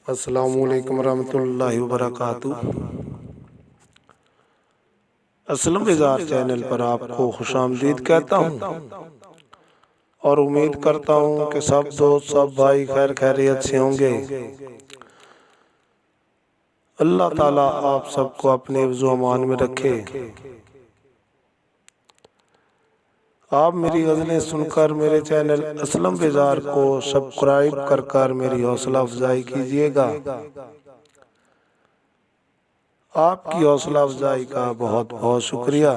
अस्सलामुअलैकुम रहमतुल्लाहि व बरकातुहू। असलम बेजार चैनल पर आपको खुशामदीद कहता हूँ और उम्मीद करता हूँ कि सब दोस्त सब भाई खैर खैरियत से होंगे। अल्लाह ताला आप सबको अपने हिफ्ज़ व अमान में रखे। आप मेरी गज़लें सुनकर मेरे चैनल असलम बेजार को सब्सक्राइब कर मेरी हौसला अफजाई कीजिएगा। आपकी हौसला अफजाई का बहुत बहुत शुक्रिया।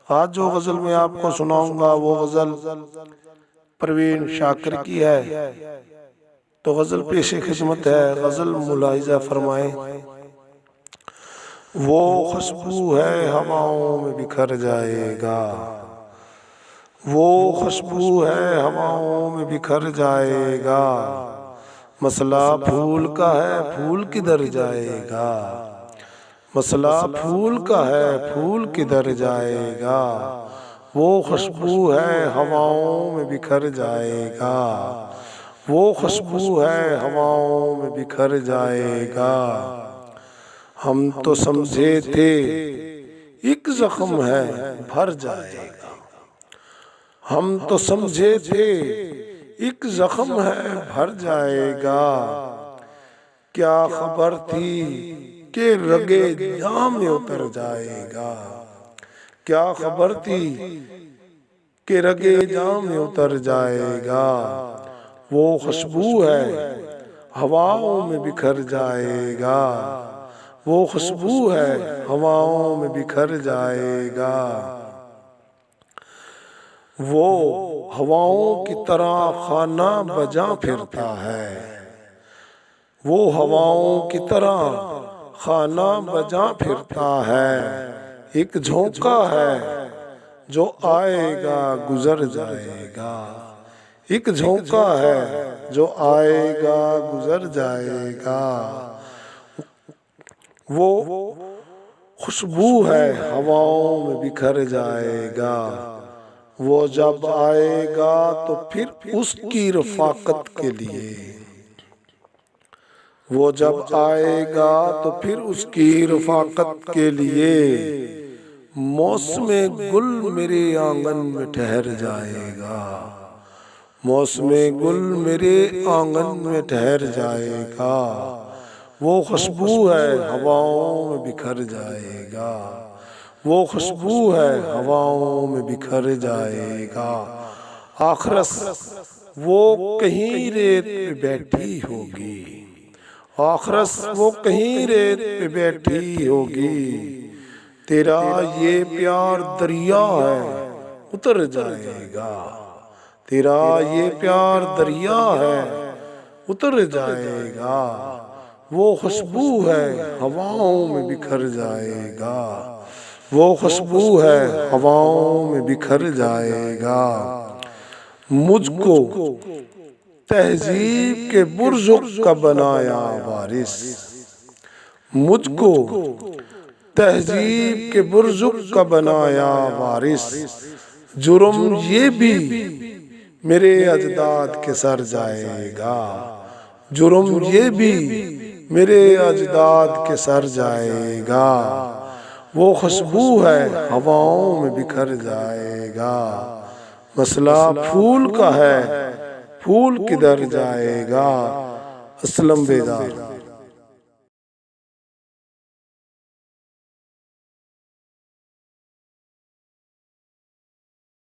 आज जो गज़ल मैं आपको सुनाऊंगा वो गज़ल परवीन शाकिर की है। तो गज़ल पेश खिदमत है। गज़ल मुलाहिज़ा फरमाएं। वो खुशबू है हवाओं में बिखर जाएगा, वो खुशबू है हवाओं में बिखर जाएगा। मसला फूल का है फूल किधर जाएगा, मसला फूल का है फूल किधर जाएगा। वो खुशबू है हवाओं में बिखर जाएगा, वो खुशबू है हवाओं में बिखर जाएगा। हम तो समझे थे एक जख्म है भर जाएगा, हम तो समझे थे एक जख्म है भर जाएगा। क्या खबर थी के रगे जाम में उतर जाएगा, क्या खबर थी के रगे जाम में उतर जाएगा। वो खुशबू है हवाओं में बिखर जाएगा, वो खुशबू है हवाओं में बिखर जाएगा। वो हवाओं की तरह खाना बजा फिरता है, वो हवाओं की तरह खाना बजा फिरता है। एक झोंका है जो आएगा गुजर जाएगा, एक झोंका है जो आएगा गुजर जाएगा। वो खुशबू है हवाओं में बिखर जाएगा, वो जब आएगा तो फिर उसकी रफ़ाकत के लिए, वो जब आएगा तो फिर उसकी रफ़ाकत के लिए। मौसमे गुल मेरे आंगन में ठहर जाएगा, मौसमे गुल मेरे आंगन में ठहर जाएगा। वो खुशबू है हवाओं में बिखर जाएगा, वो खुशबू है हवाओं में बिखर जाएगा। आखरस वो कहीं रेत पे बैठी होगी, आखरस वो कहीं रेत पे बैठी होगी। तेरा ये प्यार दरिया है उतर जाएगा, तेरा ये प्यार दरिया है उतर जाएगा। वो खुशबू है हवाओं में बिखर जाएगा, वो खुशबू है हवाओं में बिखर जाएगा। मुझको तहजीब के बुर्जुक का बनाया वारिस, मुझको तहजीब के बुर्जुक का बनाया वारिस। जुर्म ये भी मेरे अजदाद के सर जाएगा, जुर्म ये भी मेरे अजदाद के सर जाएगा। वो खुशबू है हवाओं में बिखर जाएगा। मसला फूल का है फूल किधर जाएगा। असलम बेदार।